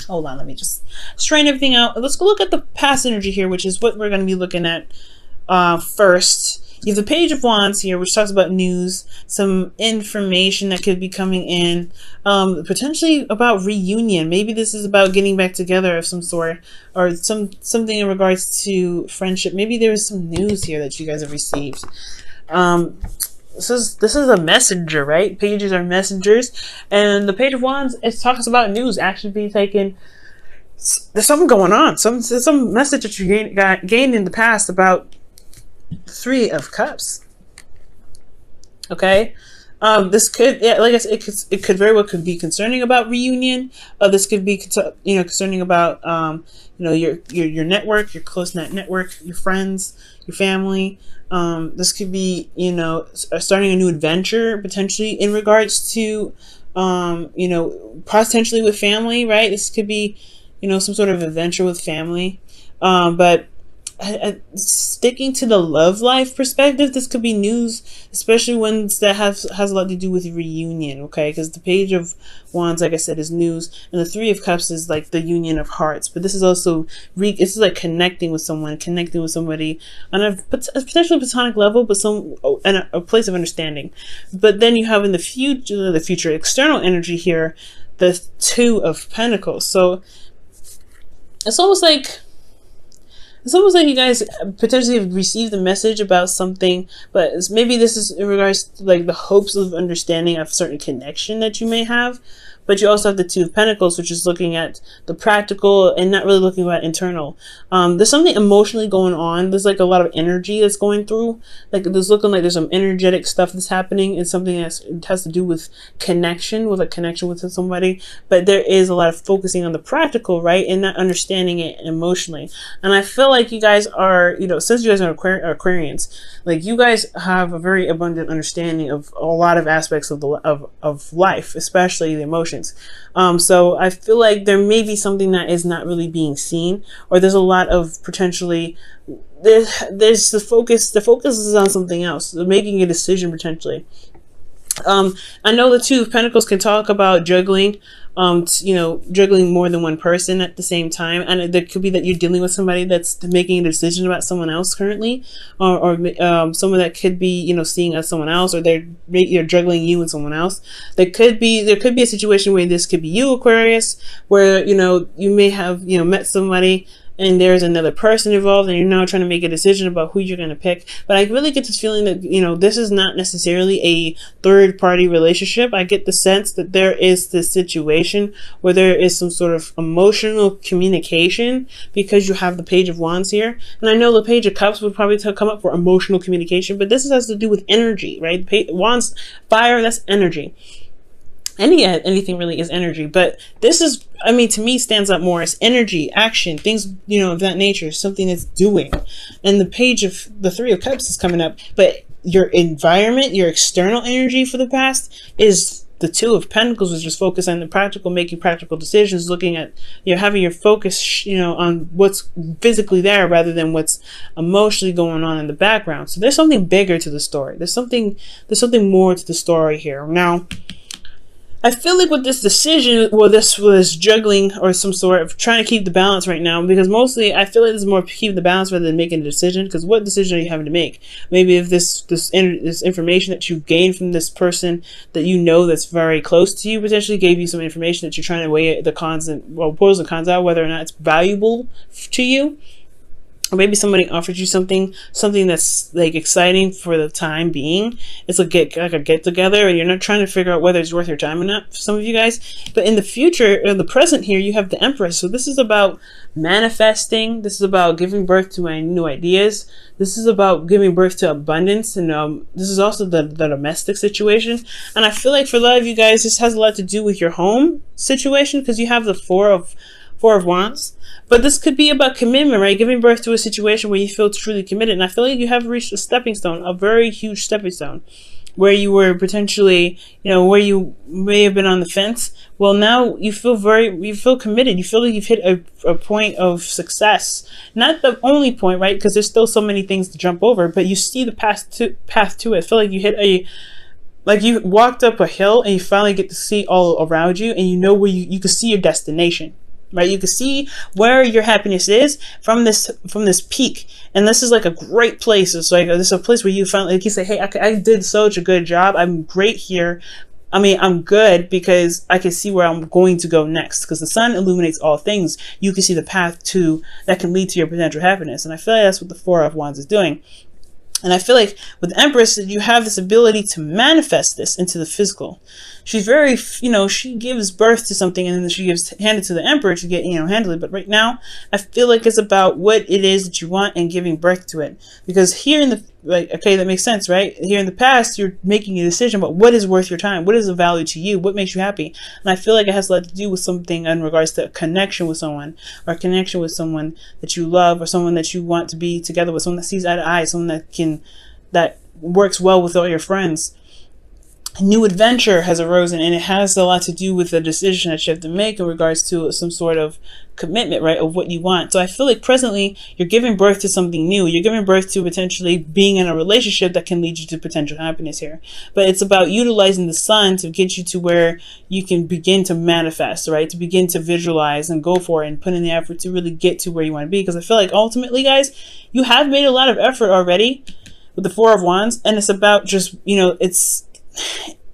hold on, let me just straighten everything out. Let's go look at the past energy here, which is what we're going to be looking at first. You have the Page of Wands here, which talks about news, some information that could be coming in, potentially about reunion. Maybe this is about getting back together of some sort, or something in regards to friendship. Maybe there is some news here that you guys have received. This is a messenger, right? Pages are messengers, and the Page of Wands, it talks about news actually being taken. There's something going on. Some message that you gained in the past about Three of Cups. Okay, this could, yeah, like I said, it could very well could be concerning about reunion. This could be concerning about your network, your close knit network, your friends, your family. This could be starting a new adventure potentially in regards to potentially with family, right? This could be some sort of adventure with family, but sticking to the love life perspective, this could be news, especially ones that has a lot to do with reunion, okay? Because the Page of Wands, like I said, is news, and the Three of Cups is like the union of hearts. But this is also this is like connecting with somebody on a potentially platonic level, but a place of understanding. But then you have in the future external energy here, the Two of Pentacles. So it's almost like you guys potentially have received a message about something, but maybe this is in regards to like the hopes of understanding a certain connection that you may have. But you also have the Two of Pentacles, which is looking at the practical and not really looking at internal. There's something emotionally going on. There's like a lot of energy that's going through. Like there's looking like there's some energetic stuff that's happening. It's something that has to do with connection, with somebody. But there is a lot of focusing on the practical, right? And not understanding it emotionally. And I feel like you guys are, since you guys are Aquarians, like you guys have a very abundant understanding of a lot of aspects of life, especially the emotions. So I feel like there may be something that is not really being seen, or there's a lot of potentially there's the focus is on something else, making a decision potentially. I know the Two of Pentacles can talk about juggling, juggling more than one person at the same time. And it could be that you're dealing with somebody that's making a decision about someone else currently, or someone that could be, seeing as someone else, or you're juggling you and someone else. There could be a situation where this could be you, Aquarius, where, you may have, met somebody and there's another person involved and you're now trying to make a decision about who you're going to pick. But I really get this feeling that, this is not necessarily a third party relationship. I get the sense that there is this situation where there is some sort of emotional communication, because you have the Page of Wands here. And I know the Page of Cups would probably come up for emotional communication, but this has to do with energy, right? Wands, fire, that's energy. Anything really is energy, but this is, to me, stands out more as energy, action, things, of that nature, something that's doing. And the Three of Cups is coming up, but your environment, your external energy for the past is the Two of Pentacles, which is focused on the practical, making practical decisions, looking at, having your focus, on what's physically there rather than what's emotionally going on in the background. So there's something bigger to the story. There's something more to the story here. Now, I feel like with this decision, this was juggling or some sort of trying to keep the balance right now, because mostly I feel like this is more keeping the balance rather than making a decision. Because what decision are you having to make? Maybe if this information that you gained from this person that that's very close to you potentially gave you some information that you're trying to weigh the cons and pros and cons out, whether or not it's valuable to you. Or maybe somebody offered you something that's like exciting for the time being. It's like a get together, and you're not trying to figure out whether it's worth your time or not for some of you guys. But in the future, in the present here, you have the Empress. So this is about manifesting. This is about giving birth to new ideas. This is about giving birth to abundance, and this is also the domestic situation. And I feel like for a lot of you guys, this has a lot to do with your home situation, because you have the Four of Wands. But this could be about commitment, right? Giving birth to a situation where you feel truly committed. And I feel like you have reached a stepping stone, a very huge stepping stone, where you were potentially, where you may have been on the fence. Well, now you feel committed. You feel like you've hit a point of success. Not the only point, right? Because there's still so many things to jump over, but you see the path to it. I feel like you hit like you walked up a hill and you finally get to see all around you, and where you can see your destination. right? You can see where your happiness is from this peak, and this is like a great place. It's like this is a place where you found, like you say, hey, I did such a good job. I'm great here. I mean, I'm good because I can see where I'm going to go next, because the sun illuminates all things. You can see the path to that can lead to your potential happiness, and I feel like that's what the Four of Wands is doing. And I feel like with the Empress, you have this ability to manifest this into the physical. She's very, she gives birth to something, and then she hand it to the Emperor to get, handle it. But right now, I feel like it's about what it is that you want and giving birth to it. Because here in the, okay, that makes sense, right? Here in the past, you're making a decision about what is worth your time, what is of value to you, what makes you happy. And I feel like it has a lot to do with something in regards to a connection with someone, or a connection with someone that you love, or someone that you want to be together with, someone that sees eye to eye, someone that works well with all your friends. A new adventure has arisen, and it has a lot to do with the decision that you have to make in regards to some sort of commitment, right, of what you want. So I feel like presently you're giving birth to something new. You're giving birth to potentially being in a relationship that can lead you to potential happiness here. But it's about utilizing the sun to get you to where you can begin to manifest, right, to begin to visualize and go for it and put in the effort to really get to where you want to be. Because I feel like ultimately, guys, you have made a lot of effort already with the Four of Wands, and it's about just,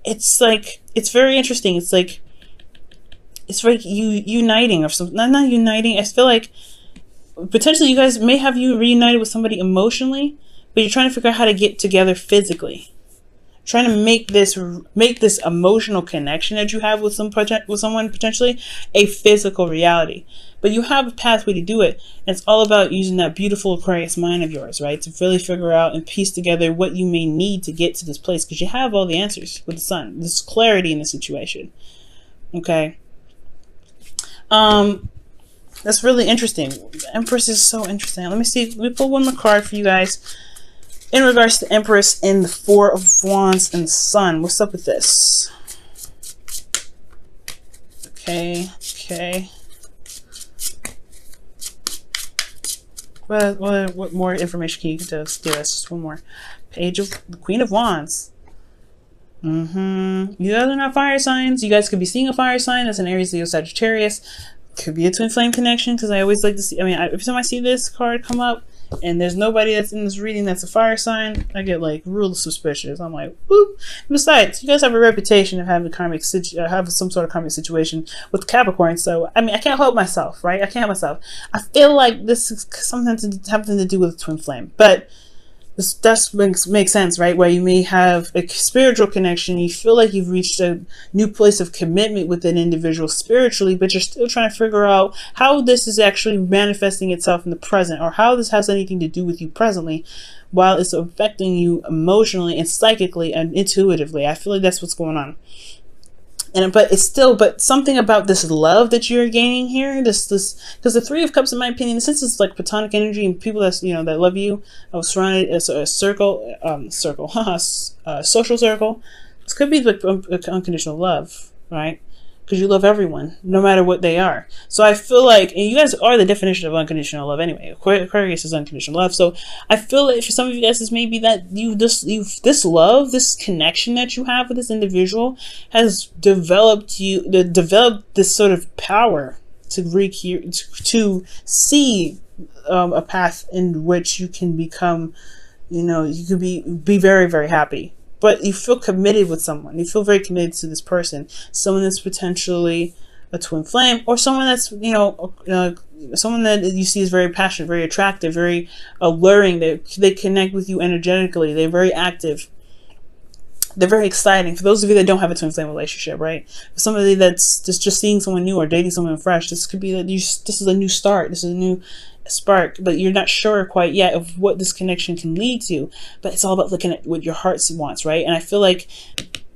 it's like, it's very interesting. It's like you uniting, or something. Not uniting. I feel like potentially you guys may have you reunited with somebody emotionally, but you're trying to figure out how to get together physically. Trying to make this emotional connection that you have with someone potentially a physical reality. But you have a pathway to do it. And it's all about using that beautiful Aquarius mind of yours, right? To really figure out and piece together what you may need to get to this place, because you have all the answers with the sun. There's clarity in the situation. Okay. That's really interesting. The Empress is so interesting. Let me pull one more card for you guys. In regards to Empress and the Four of Wands and the Sun, what's up with this? Okay. What more information can you give us? Just one more. Page of the Queen of Wands. You guys are not fire signs. You guys could be seeing a fire sign. That's an Aries, Leo, Sagittarius. Could be a twin flame connection, because I always like to see, every time I see this card come up and there's nobody that's in this reading that's a fire sign, I get like real suspicious. I'm like, whoop. Besides, you guys have a reputation of having have some sort of karmic situation with Capricorn, so I can't help myself, right? I can't help myself. I feel like this is something to do with twin flame, but this does make sense, right? Where you may have a spiritual connection, you feel like you've reached a new place of commitment with an individual spiritually, but you're still trying to figure out how this is actually manifesting itself in the present, or how this has anything to do with you presently, while it's affecting you emotionally and psychically and intuitively. I feel like that's what's going on. But something about this love that you're gaining here, because the Three of Cups, in my opinion, since it's like platonic energy and people that that love you, I was surrounded as a social circle. This could be like unconditional love, right? Because you love everyone, no matter what they are. So I feel like, and you guys are the definition of unconditional love anyway. Aquarius is unconditional love. So I feel like for some of you guys, this may be that this love, this connection that you have with this individual has developed this sort of power to see a path in which you can become, you can be very, very happy. But you feel committed with someone. You feel very committed to this person. Someone that's potentially a twin flame, or someone that's, someone that you see is very passionate, very attractive, very alluring. They connect with you energetically. They're very active. They're very exciting. For those of you that don't have a twin flame relationship, right? For somebody that's just seeing someone new or dating someone fresh, this could be that this is a new start. This is a new spark, but you're not sure quite yet of what this connection can lead to. But it's all about looking at what your heart wants, right? And I feel like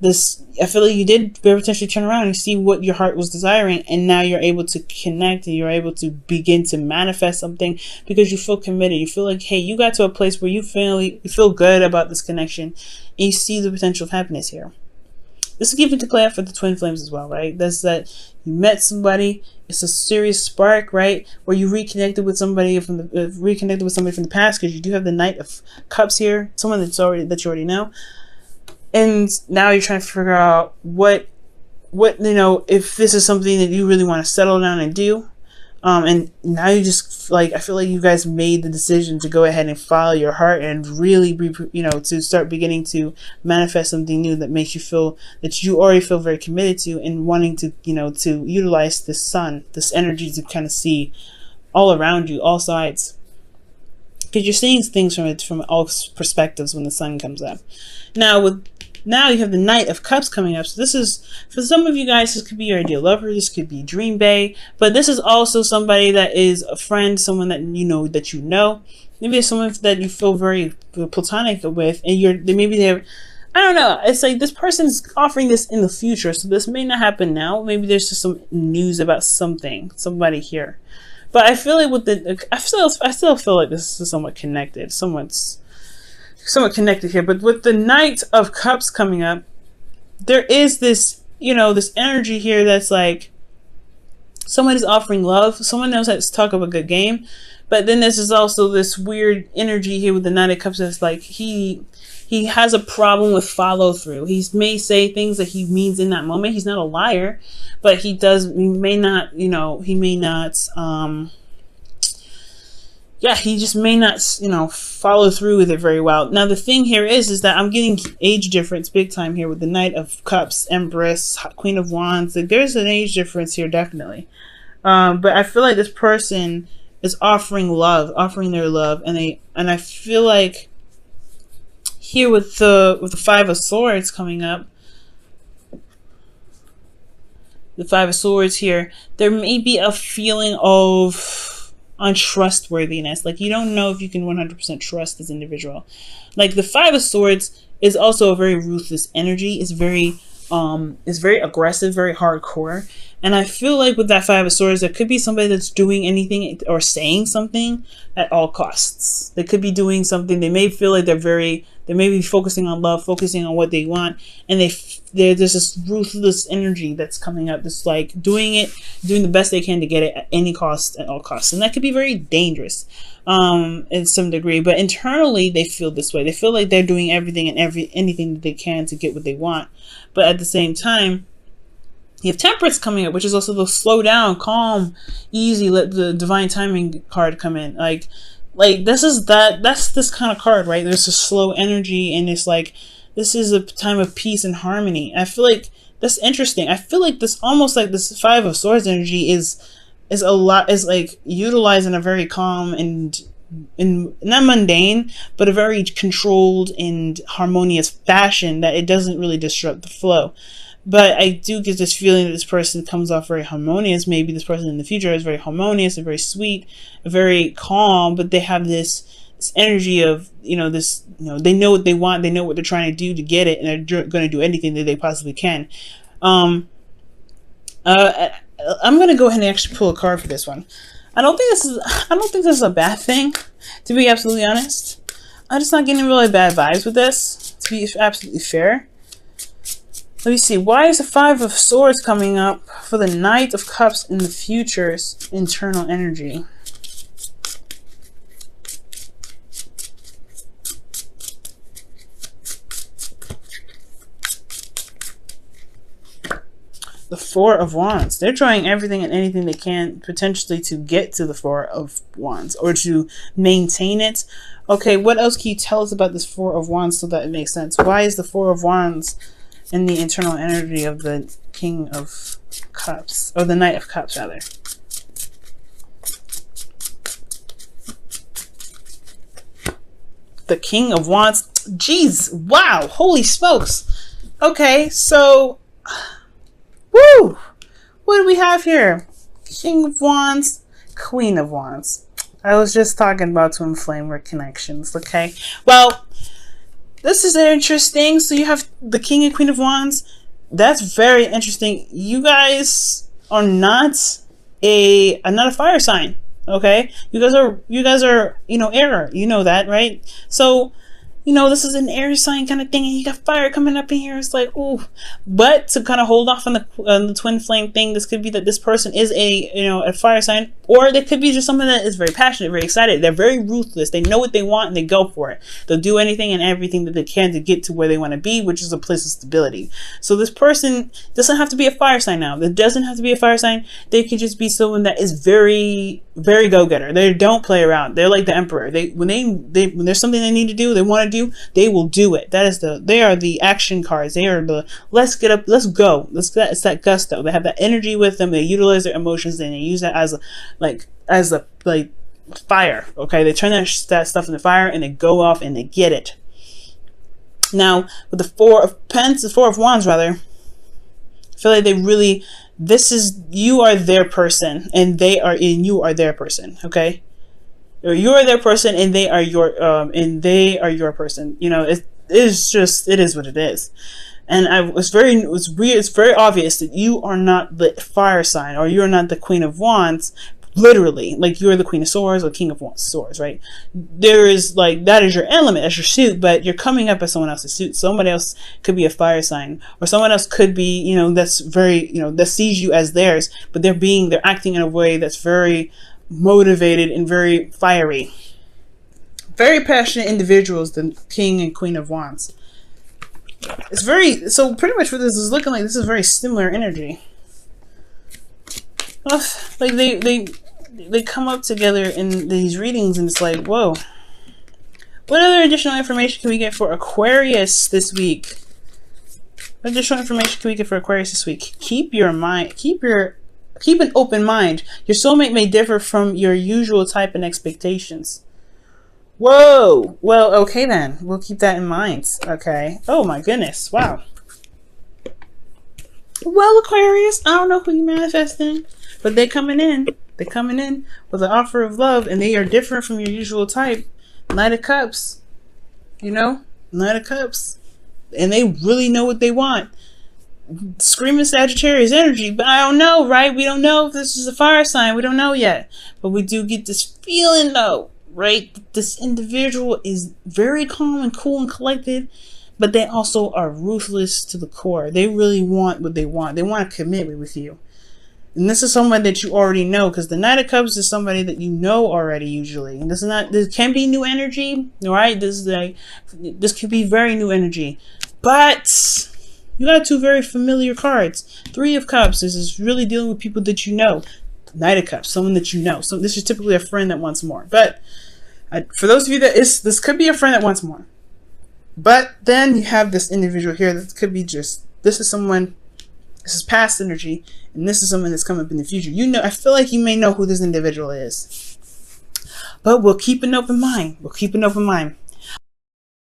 you did potentially turn around and see what your heart was desiring, and now you're able to connect and you're able to begin to manifest something because you feel committed. You feel like, hey, you got to a place where you feel good about this connection, and you see the potential of happiness here. This is given to play out for the twin flames as well, right? That's that you met somebody. It's a serious spark, right? Where you reconnected with somebody from the past, because you do have the Knight of Cups here, someone that you already know, and now you're trying to figure out what if this is something that you really want to settle down and do. And now you just like, I feel like you guys made the decision to go ahead and follow your heart and really be, to start beginning to manifest something new that makes you feel that you already feel very committed to, and wanting to, to utilize this sun, this energy, to kind of see all around you, all sides. Because you're seeing things from all perspectives when the sun comes up. Now you have the Knight of Cups coming up. So this is, for some of you guys, this could be your ideal lover. This could be Dream Bae. But this is also somebody that is a friend, someone that you know. Maybe it's someone that you feel very platonic with, and maybe they're, I don't know. It's like this person's offering this in the future, so this may not happen now. Maybe there's just some news about somebody here. But I feel like I still feel like this is somewhat connected. Somewhat connected here. But with the Knight of Cups coming up, there is this, this energy here that's like someone is offering love. Someone knows how to talk of a good game. But then there's also this weird energy here with the Knight of Cups that's like he has a problem with follow through. He may say things that he means in that moment. He's not a liar, but he may not, he just may not, follow through with it very well. Now, the thing here is that I'm getting age difference big time here with the Knight of Cups, Empress, Queen of Wands. There's an age difference here, definitely. But I feel like this person is offering their love, and I feel like here with the Five of Swords coming up, the Five of Swords here, there may be a feeling of untrustworthiness. Like, you don't know if you can 100% trust this individual. Like, the Five of Swords is also a very ruthless energy. It's very aggressive, very hardcore. And I feel like with that Five of Swords, there could be somebody that's doing anything or saying something at all costs. They could be doing something. They may feel like they may be focusing on love, focusing on what they want, and there's this ruthless energy that's coming up. That's like doing the best they can to get it at any cost, at all costs, and that could be very dangerous, in some degree. But internally, they feel this way. They feel like they're doing everything and anything that they can to get what they want. But at the same time, you have Temperance coming up, which is also the slow down, calm, easy, let the divine timing card come in. Like that's this kind of card, right? There's a slow energy, and it's like, this is a time of peace and harmony. I feel like that's interesting. I feel like this, almost like this Five of Swords energy is like utilized in a very calm and not mundane, but a very controlled and harmonious fashion, that it doesn't really disrupt the flow. But I do get this feeling that this person comes off very harmonious. Maybe this person in the future is very harmonious and very sweet, very calm, but they have this energy of, they know what they want, they know what they're trying to do to get it, and they're going to do anything that they possibly can. I'm going to go ahead and actually pull a card for this one. I don't think this is a bad thing, to be absolutely honest. I'm just not getting really bad vibes with this, to be absolutely fair. Let me see. Why is the Five of Swords coming up for the Knight of Cups in the future's internal energy? The Four of Wands. They're trying everything and anything they can potentially to get to the Four of Wands, or to maintain it. Okay, what else can you tell us about this Four of Wands so that it makes sense? Why is the Four of Wands in the internal energy of the King of Cups, or the Knight of Cups rather? The King of Wands. Jeez, wow, holy smokes. Okay, so, woo! What do we have here? King of Wands, Queen of Wands. I was just talking about twin flame connections, okay? Well, this is interesting. So you have the King and Queen of Wands. That's very interesting. You guys are not a fire sign, okay? You guys are, air. You know that, right? So, this is an air sign kind of thing, and you got fire coming up in here. It's like, ooh. But to kind of hold off on the twin flame thing, this could be that this person is a fire sign, Or they could be just someone that is very passionate, very excited. They're very ruthless. They know what they want and they go for it. They'll do anything and everything that they can to get to where they want to be, which is a place of stability. So this person doesn't have to be a fire sign now. It doesn't have to be a fire sign. They could just be someone that is very, very go-getter. They don't play around. They're like the emperor. When there's something they need to do, they want to do, they will do it. They are the action cards. They are the let's get up, let's go. It's that gusto. They have that energy with them. They utilize their emotions and they use that as fire. Okay, they turn that stuff into fire and they go off and they get it. Now with the Four of Wands rather, I feel like you are their person and you are their person. Okay, or you are their person and they are your person. You know, it is what it is. And it's very obvious that you are not the fire sign, or you're not the Queen of Wands, literally. Like, you're the Queen of Swords or King of Swords, right? That is your element, that's your suit, but you're coming up as someone else's suit. Somebody else could be a fire sign, or someone else could be, that's very, that sees you as theirs, but they're acting in a way that's very motivated and very fiery. Very passionate individuals, the King and Queen of Wands. So pretty much what this is looking like, this is very similar energy. Like they come up together in these readings and it's like, whoa. What other additional information can we get for Aquarius this week? What additional information can we get for Aquarius this week? Keep an open mind. Your soulmate may differ from your usual type and expectations. Whoa. Well, okay then. We'll keep that in mind. Okay. Oh my goodness. Wow. Well, Aquarius, I don't know who you manifesting, but they're coming in. They're coming in with an offer of love, and they are different from your usual type. Knight of Cups. Knight of Cups. And they really know what they want. Screaming Sagittarius energy, but I don't know, right? We don't know if this is a fire sign. We don't know yet. But we do get this feeling, though, right? This individual is very calm and cool and collected, but they also are ruthless to the core. They really want what they want. They want a commitment with you. And this is someone that you already know, because the Knight of Cups is somebody that you know already usually. And this can be new energy, right? This could be very new energy. But you got two very familiar cards. Three of Cups. This is really dealing with people that you know. Knight of Cups, someone that you know. So this is typically a friend that wants more. But for those of you this could be a friend that wants more. But then you have this individual here that could be this is past energy, and this is someone that's coming up in the future. I feel like you may know who this individual is. But we'll keep an open mind.